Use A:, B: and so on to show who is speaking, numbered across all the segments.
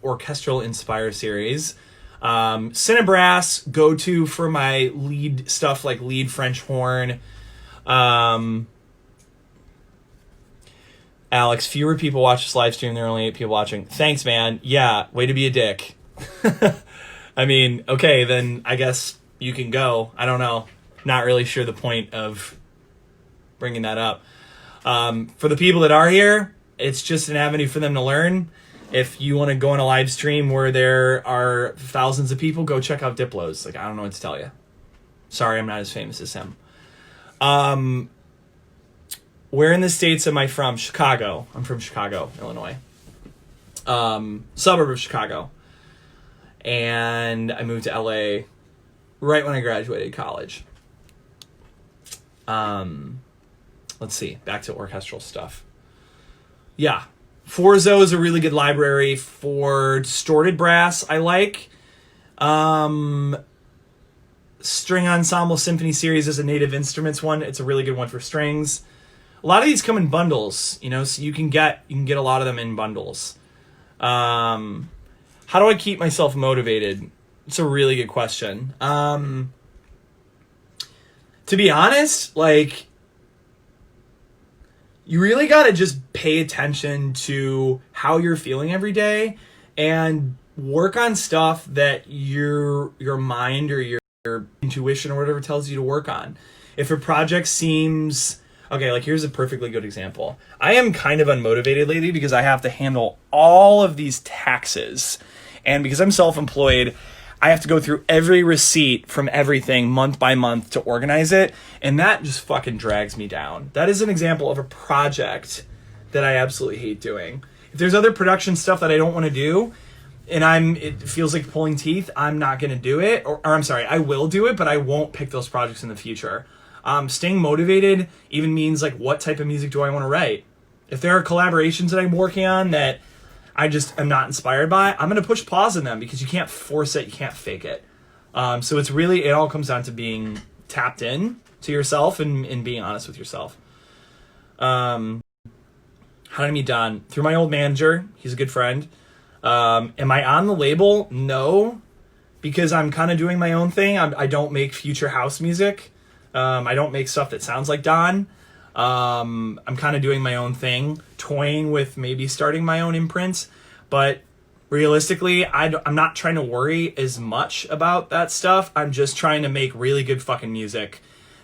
A: orchestral Inspire series. Cinebrass, go-to for my lead stuff like lead French horn. Alex, fewer people watch this live stream. There are only 8 people watching. Thanks, man. Yeah, way to be a dick. I mean, okay, then I guess you can go. I don't know. Not really sure the point of bringing that up. For the people that are here, it's just an avenue for them to learn. If you want to go on a live stream where there are thousands of people, go check out Diplo's. Like, I don't know what to tell you. Sorry, I'm not as famous as him. Where in the States am I from? Chicago. I'm from Chicago, Illinois. Suburb of Chicago. And I moved to LA right when I graduated college. Let's see. Back to orchestral stuff. Yeah. Forzo is a really good library for distorted brass. I like. String Ensemble Symphony Series is a native instruments one. It's a really good one for strings. A lot of these come in bundles, you know, so you can get a lot of them in bundles. How do I keep myself motivated? It's a really good question. To be honest, like, you really got to just pay attention to how you're feeling every day and work on stuff that your mind or your intuition or whatever tells you to work on. If a project seems... Okay, like here's a perfectly good example. I am kind of unmotivated lately because I have to handle all of these taxes. And because I'm self-employed, I have to go through every receipt from everything month by month to organize it. And that just fucking drags me down. That is an example of a project that I absolutely hate doing. If there's other production stuff that I don't want to do, and it feels like pulling teeth, I'm not going to do it. Or I'm sorry, I will do it, but I won't pick those projects in the future. Staying motivated even means, like, what type of music do I want to write? If there are collaborations that I'm working on that I just am not inspired by, I'm going to push pause on them because you can't force it. You can't fake it. So it all comes down to being tapped in to yourself and being honest with yourself. How did I meet Don? Through my old manager. He's a good friend. Am I on the label? No, because I'm kind of doing my own thing. I don't make future house music. I don't make stuff that sounds like Don. I'm kind of doing my own thing, toying with maybe starting my own imprint. But realistically, I'm not trying to worry as much about that stuff. I'm just trying to make really good fucking music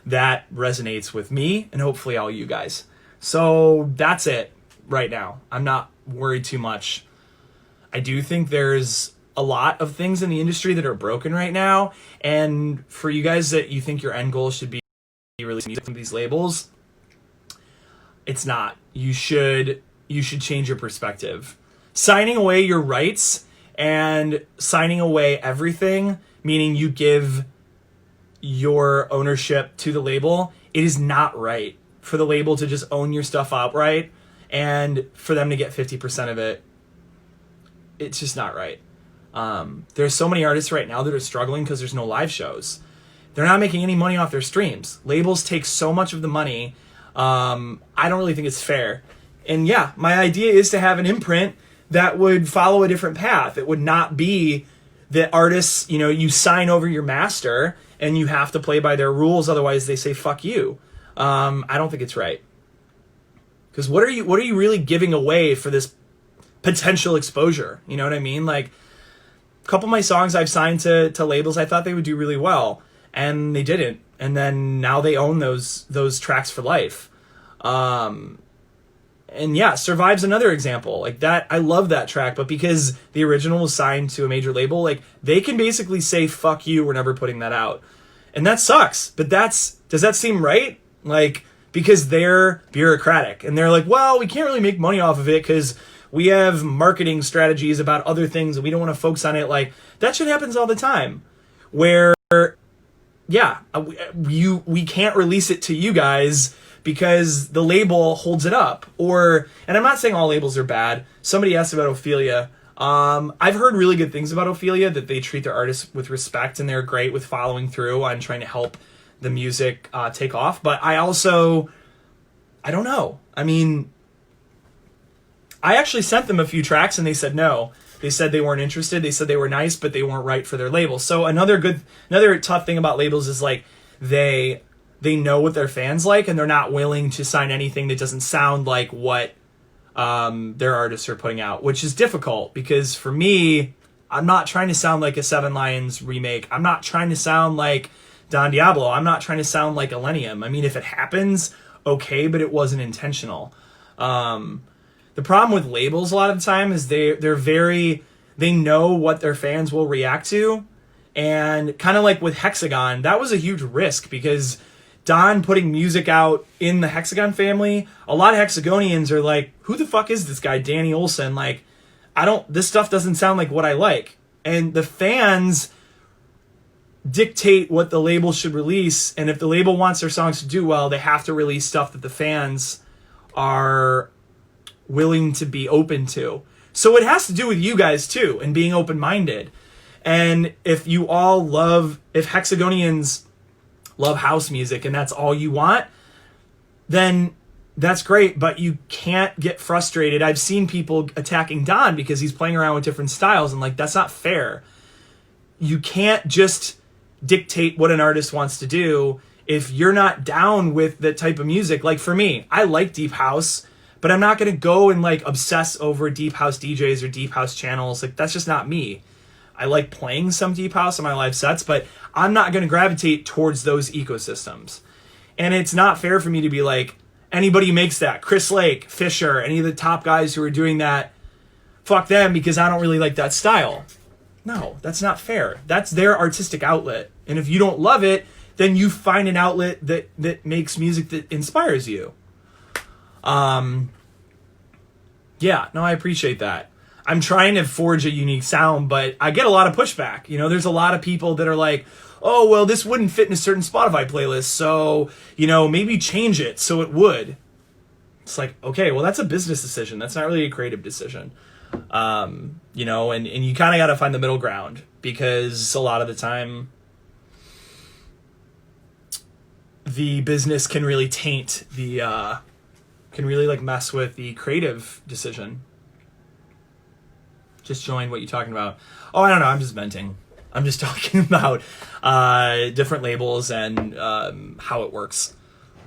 A: that resonates with me and hopefully all you guys. So that's it right now. I'm not worried too much. I do think there's a lot of things in the industry that are broken right now. And for you guys that you think your end goal should be releasing music from these labels, it's not. You should change your perspective. Signing away your rights and signing away everything, meaning you give your ownership to the label, it is not right for the label to just own your stuff outright and for them to get 50% of it. It's just not right. There's so many artists right now that are struggling because there's no live shows. They're not making any money off their streams. Labels take so much of the money. I don't really think it's fair. And yeah, my idea is to have an imprint that would follow a different path. It would not be that artists, you sign over your master and you have to play by their rules. Otherwise they say, fuck you. I don't think it's right. Because what are you really giving away for this potential exposure? You know what I mean? Like, a couple of my songs I've signed to labels, I thought they would do really well, and they didn't. And then now they own those tracks for life. And yeah, Survive's another example. Like that, I love that track, but because the original was signed to a major label, like they can basically say, fuck you, we're never putting that out. And that sucks. But does that seem right? Like, because they're bureaucratic and they're like, well, we can't really make money off of it because we have marketing strategies about other things and we don't want to focus on it. Like, that shit happens all the time where, yeah, we can't release it to you guys because the label holds it up. And I'm not saying all labels are bad. Somebody asked about Ophelia. I've heard really good things about Ophelia, that they treat their artists with respect and they're great with following through on trying to help the music take off. But I don't know. I mean, I actually sent them a few tracks and they said no. They said they weren't interested. They said they were nice, but they weren't right for their label. So another tough thing about labels is like they know what their fans like, and they're not willing to sign anything that doesn't sound like what their artists are putting out, which is difficult because for me, I'm not trying to sound like a Seven Lions remake. I'm not trying to sound like Don Diablo. I'm not trying to sound like Illenium. I mean, if it happens, okay, but it wasn't intentional. The problem with labels a lot of the time is they know what their fans will react to. And kind of like with Hexagon, that was a huge risk because Don putting music out in the Hexagon family, a lot of Hexagonians are like, who the fuck is this guy, Danny Olson? Like, this stuff doesn't sound like what I like. And the fans dictate what the label should release. And if the label wants their songs to do well, they have to release stuff that the fans are willing to be open to. So it has to do with you guys too, and being open-minded. And if Hexagonians love house music and that's all you want, then that's great, but you can't get frustrated. I've seen people attacking Don because he's playing around with different styles, and like, that's not fair. You can't just dictate what an artist wants to do if you're not down with that type of music. Like for me, I like deep house, but I'm not going to go and like obsess over deep house DJs or deep house channels. Like, that's just not me. I like playing some deep house on my live sets, but I'm not going to gravitate towards those ecosystems. And it's not fair for me to be like, anybody who makes that, Chris Lake, Fisher, any of the top guys who are doing that, fuck them because I don't really like that style. No, that's not fair. That's their artistic outlet. And if you don't love it, then you find an outlet that makes music that inspires you. Yeah, no, I appreciate that. I'm trying to forge a unique sound, but I get a lot of pushback. You know, there's a lot of people that are like, oh, well, this wouldn't fit in a certain Spotify playlist, so, you know, maybe change it so it would. It's like, okay, well, that's a business decision. That's not really a creative decision. You know, and you kind of got to find the middle ground because a lot of the time the business can really taint can really like mess with the creative decision. Just join what you're talking about. Oh, I don't know. I'm just venting. I'm just talking about different labels and how it works,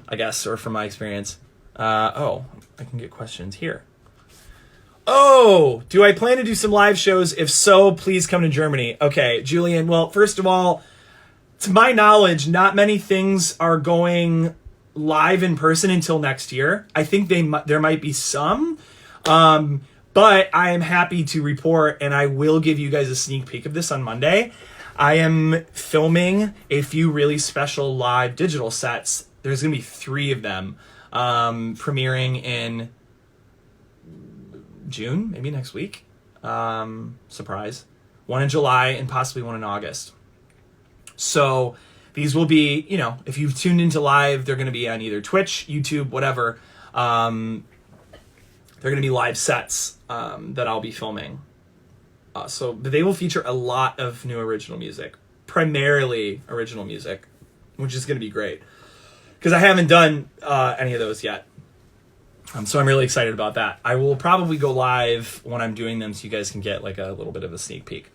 A: I guess, or from my experience. I can get questions here. Oh, do I plan to do some live shows? If so, please come to Germany. Okay, Julian. Well, first of all, to my knowledge, not many things are going live in person until next year. I think there might be some. But I am happy to report, and I will give you guys a sneak peek of this on Monday. I am filming a few really special live digital sets. There's going to be 3 of them premiering in June, maybe next week. Surprise. 1 in July and possibly 1 in August. So these will be, you know, if you've tuned into live, they're going to be on either Twitch, YouTube, whatever. They're going to be live sets that I'll be filming. So they will feature a lot of new original music, primarily original music, which is going to be great because I haven't done any of those yet. So I'm really excited about that. I will probably go live when I'm doing them so you guys can get like a little bit of a sneak peek.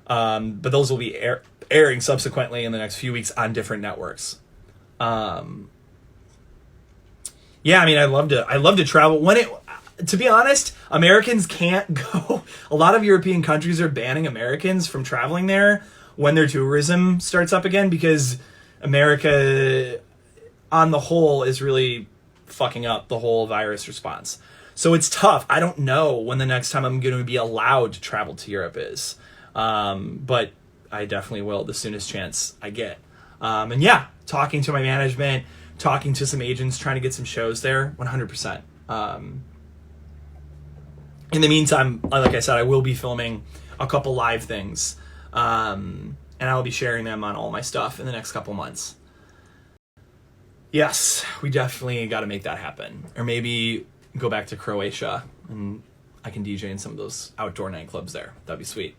A: But those will be airing subsequently in the next few weeks on different networks. Yeah, I mean, I love to travel to be honest, Americans can't go. A lot of European countries are banning Americans from traveling there when their tourism starts up again because America, on the whole, is really fucking up the whole virus response. So it's tough. I don't know when the next time I'm going to be allowed to travel to Europe is. But I definitely will the soonest chance I get. And yeah, talking to my management, talking to some agents, trying to get some shows there, 100%. In the meantime, like I said, I will be filming a couple live things, and I will be sharing them on all my stuff in the next couple months. Yes, we definitely got to make that happen. Or maybe go back to Croatia, and I can DJ in some of those outdoor nightclubs there. That'd be sweet.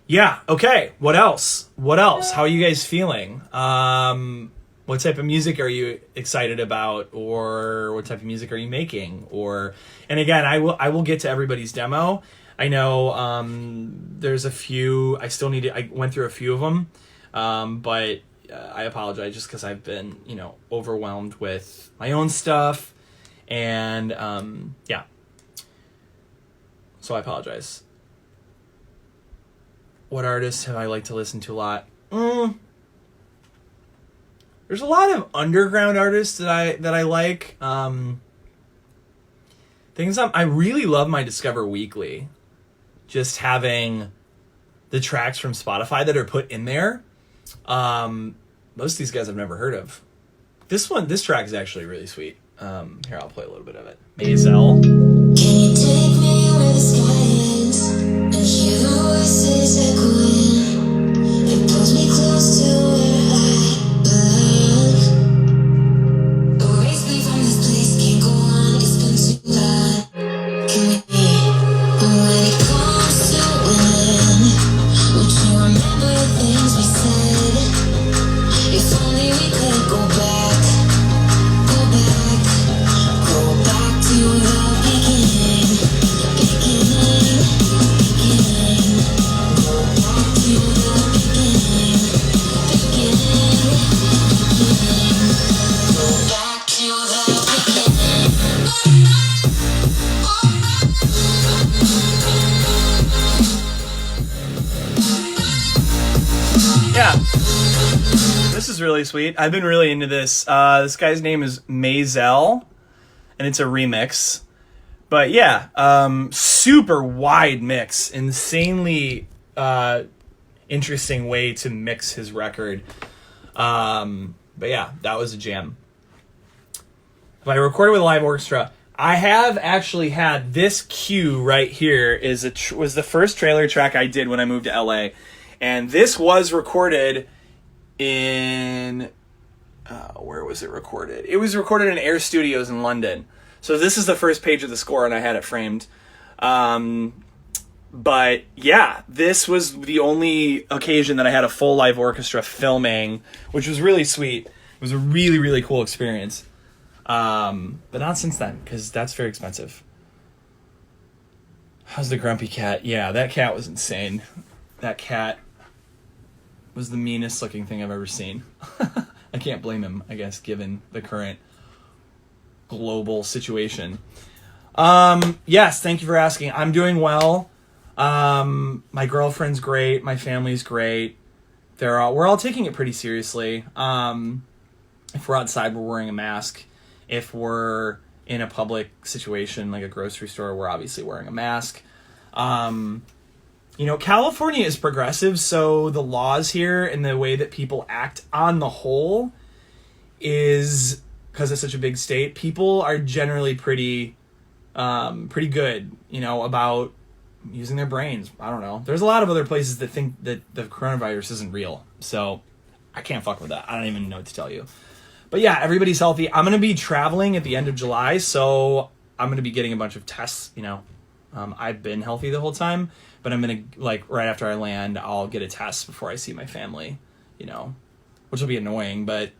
A: Yeah, okay, what else? How are you guys feeling? What type of music are you excited about, or what type of music are you making? And again, I will get to everybody's demo. I know there's a few. I went through a few of them, but I apologize just because I've been, overwhelmed with my own stuff, and yeah. So I apologize. What artists have I liked to listen to a lot? There's a lot of underground artists that I like. I really love my Discover Weekly. Just having the tracks from Spotify that are put in there. Most of these guys I've never heard of. This track is actually really sweet. Here, I'll play a little bit of it. Mazel.
B: Can you take me where the sky is and hear the voices echoing? It pulls me close to where I belong. Erase me from this place, can't go on, it's been too long. Can we be? When it comes to winning, would you remember the things we said? If only we could go back to the beginning. Go back to the beginning. Go back to the beginning.
A: Yeah. This is really sweet. I've been really into this. This guy's name is Mazel, and it's a remix. But yeah, super wide mix. Insanely interesting way to mix his record. But yeah, that was a jam. If I recorded with a live orchestra, I have actually had this cue right here was the first trailer track I did when I moved to LA. And this was recorded in... where was it recorded? It was recorded in Air Studios in London. So this is the first page of the score, and I had it framed. But yeah, this was the only occasion that I had a full live orchestra filming, which was really sweet. It was a really, really cool experience. But not since then, because that's very expensive. How's the grumpy cat? Yeah, that cat was insane. That cat was the meanest looking thing I've ever seen. I can't blame him, I guess, given the current global situation. Yes, thank you for asking. I'm doing well. My girlfriend's great. My family's great. We're all taking it pretty seriously. If we're outside, we're wearing a mask. If we're in a public situation like a grocery store, we're obviously wearing a mask. California is progressive, so the laws here and the way that people act on the whole is, because it's such a big state, people are generally pretty good, about using their brains. I don't know. There's a lot of other places that think that the coronavirus isn't real, so I can't fuck with that. I don't even know what to tell you. But yeah, everybody's healthy. I'm going to be traveling at the end of July, so I'm going to be getting a bunch of tests, I've been healthy the whole time, but I'm going to, right after I land, I'll get a test before I see my family, which will be annoying, but,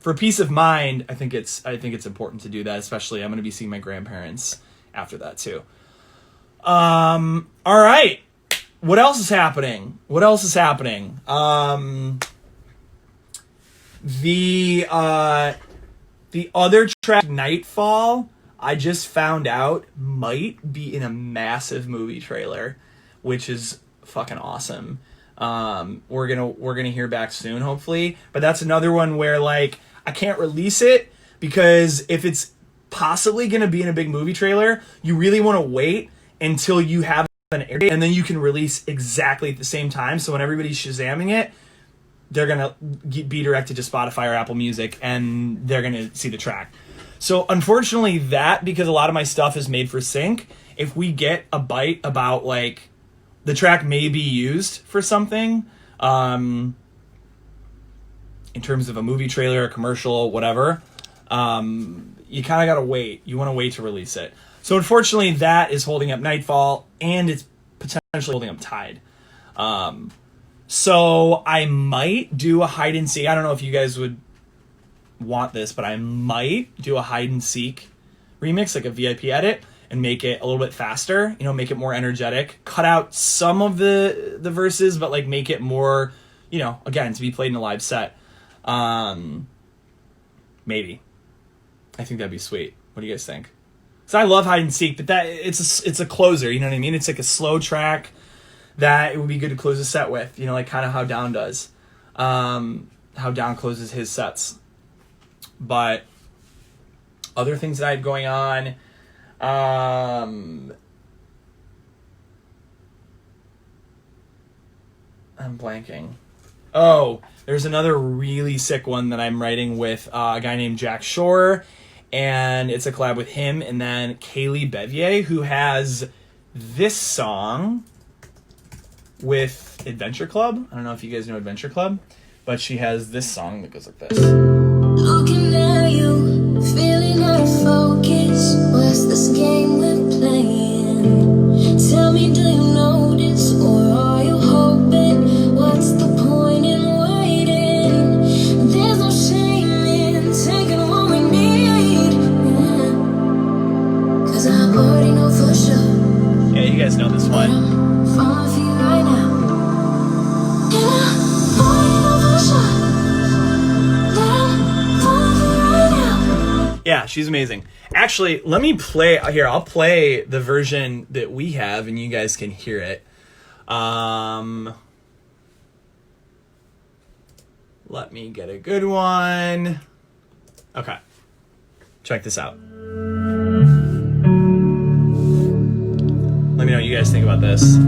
A: for peace of mind, I think it's important to do that, especially I'm going to be seeing my grandparents after that too. All right. What else is happening? The other track, Nightfall, I just found out might be in a massive movie trailer, which is fucking awesome. We're gonna hear back soon, hopefully. But that's another one where I can't release it because if it's possibly gonna be in a big movie trailer, you really want to wait until you have an air date, and then you can release exactly at the same time. So when everybody's Shazamming it, they're gonna be directed to Spotify or Apple Music, and they're gonna see the track. So unfortunately, because a lot of my stuff is made for sync, if we get a bite about the track may be used for something, in terms of a movie trailer, a commercial, whatever, you kind of gotta wait. You want to wait to release it. So unfortunately, that is holding up Nightfall, and it's potentially holding up Tide. So I might do a hide and seek. I don't know if you guys would want this, but I might do a hide and seek remix, like a VIP edit, and make it a little bit faster, you know, make it more energetic, cut out some of the verses, but like make it more, you know, again, to be played in a live set. Maybe. I think that'd be sweet. What do you guys think? So I love hide and seek, but that it's a closer, you know what I mean? It's like a slow track that it would be good to close a set with, you know, like kind of how Down does. How Down closes his sets. But other things that I had going on, I'm blanking. Oh, there's another really sick one that I'm writing with a guy named Jack Shore, and it's a collab with him and then Kaylee Bevier, who has this song with Adventure Club. I don't know if you guys know Adventure Club, but she has this song that goes like this.
B: Looking at you, feeling out of focus. What's this game we're playing? Tell me, do you notice, or are you hoping? What's the point in waiting? There's no shame in taking what we need. Yeah. 'Cause I already know for sure.
A: Yeah, you guys know this one.
B: I'm falling for you right now. And I already know for sure.
A: Yeah, she's amazing. Actually, let me play here. I'll play the version that we have, and you guys can hear it. Let me get a good one. Okay, check this out. Let me know what you guys think about this.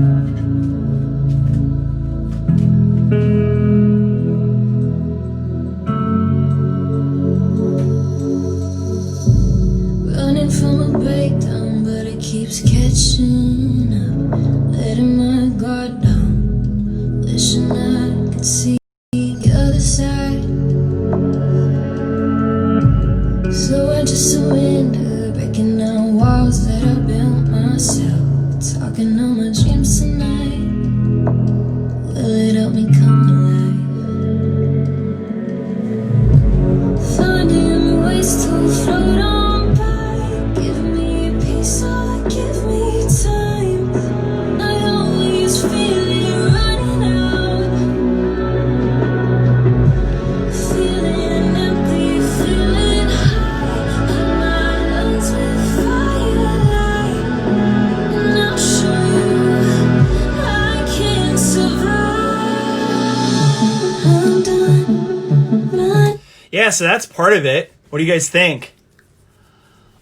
B: From a breakdown, but it keeps catching up, letting my guard down, wishing I could see the other side. So I just surrender, breaking down walls that I built myself, talking on my dreams tonight. Will it help me come alive? Finding ways to float on.
A: Yeah, so that's part of it. What do you guys think?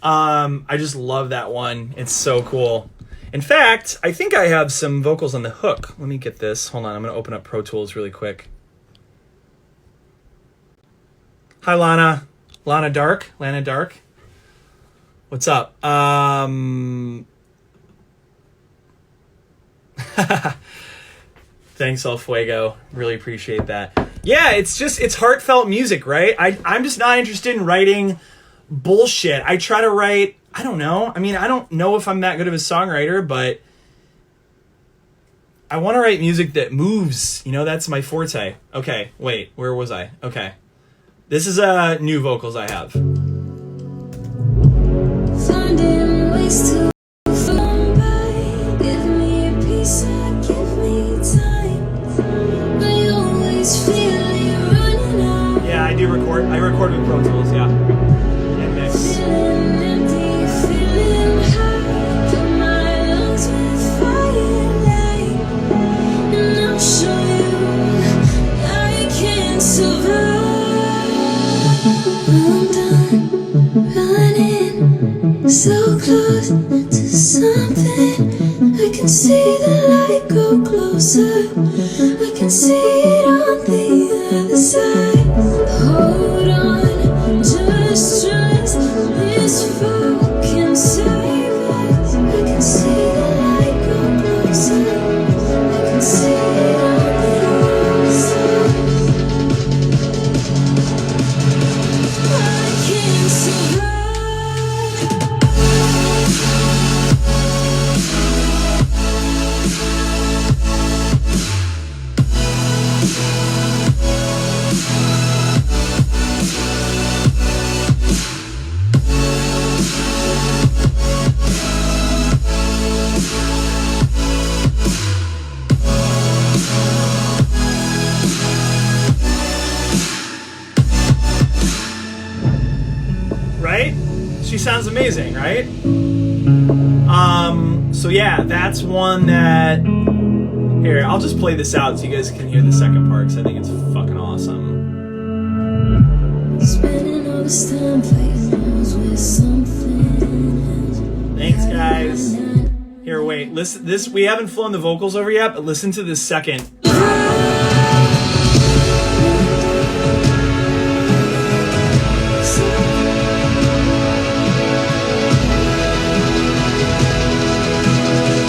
A: I just love that one. It's so cool. In fact, I think I have some vocals on the hook. Let me get this. Hold on, I'm going to open up Pro Tools really quick. Hi, Lana. Lana Dark. What's up? Thanks, El Fuego. Really appreciate that. Yeah, it's heartfelt music, right? I'm just not interested in writing bullshit. I try to write, I don't know. I mean, I don't know if I'm that good of a songwriter, but I want to write music that moves. You know, that's my forte. Okay, wait, where was I? Okay. This is new vocals I have.
B: Finding ways to fall by, give me a piece, give me time. I always feel it running out.
A: Yeah, I record with Pro Tools, yeah. And mix.
B: Feeling empty, feeling high, fill my lungs with firelight, and I'll show you I can survive. I'm done running so close to something. I can see the light go closer. I can see it on the other side. Hold on, just trust this fog can save us. I can see the light go closer. I can see it on the other side. I can survive.
A: sounds amazing, right? So yeah, that's one that... Here, I'll just play this out so you guys can hear the second part, because I think it's fucking awesome.
B: Spending all this time playing roles with something.
A: Thanks, guys. Here, wait. Listen. This we haven't flown the vocals over yet, but listen to this second.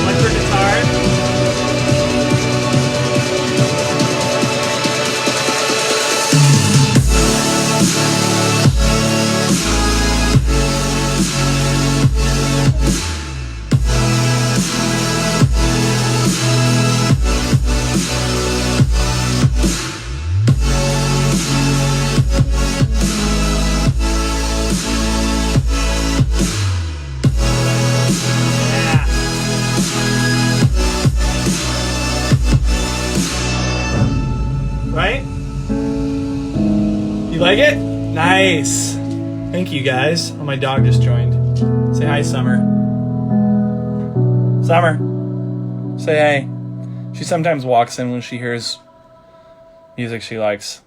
A: Electric guitar. Right? You like it? Nice. Thank you, guys. Oh, my dog just joined. Say hi, Summer. Summer. Say hey. She sometimes walks in when she hears music she likes.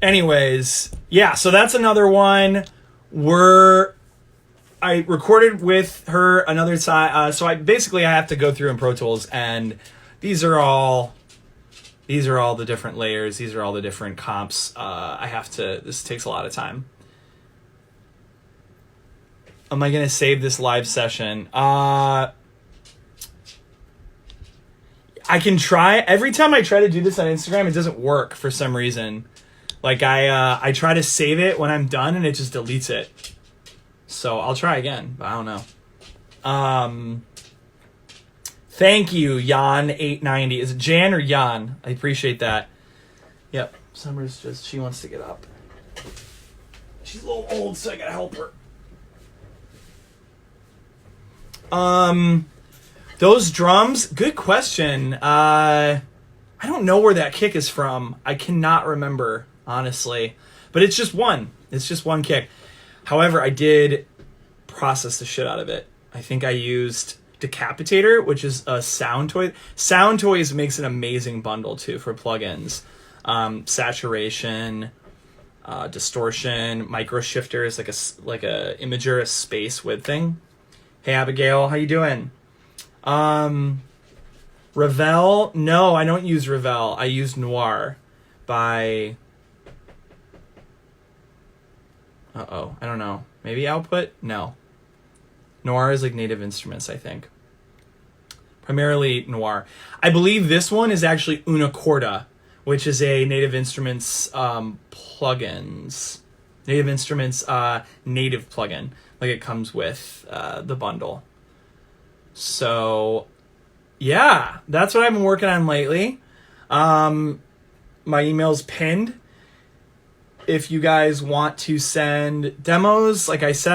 A: Anyways, yeah, so that's another one. I recorded with her another time. So I have to go through in Pro Tools, and these are all the different layers. These are all the different comps. This takes a lot of time. Am I going to save this live session? I can try. Every time I try to do this on Instagram, it doesn't work for some reason. Like I try to save it when I'm done and it just deletes it. So I'll try again, but I don't know. Thank you, Jan890. Is it Jan or Jan? I appreciate that. Yep. Summer's she wants to get up. She's a little old, so I gotta help her. Those drums, good question. I don't know where that kick is from. I cannot remember, honestly. But it's just one. It's just one kick. However, I did process the shit out of it. I think I used Decapitator, which is a Sound Toy. Sound Toys makes an amazing bundle too for plugins. Saturation, distortion, micro shifter is like a imager, a space width thing. Hey Abigail, how you doing? Ravel? No, I don't use Ravel. I use Noir by... I don't know. Maybe Output? No. Noir is like Native Instruments, I think. Primarily Noir. I believe this one is actually Una Corda, which is a Native Instruments plugins. Native Instruments native plugin. Like it comes with the bundle. So, yeah, that's what I've been working on lately. My email's pinned. If you guys want to send demos, like I said,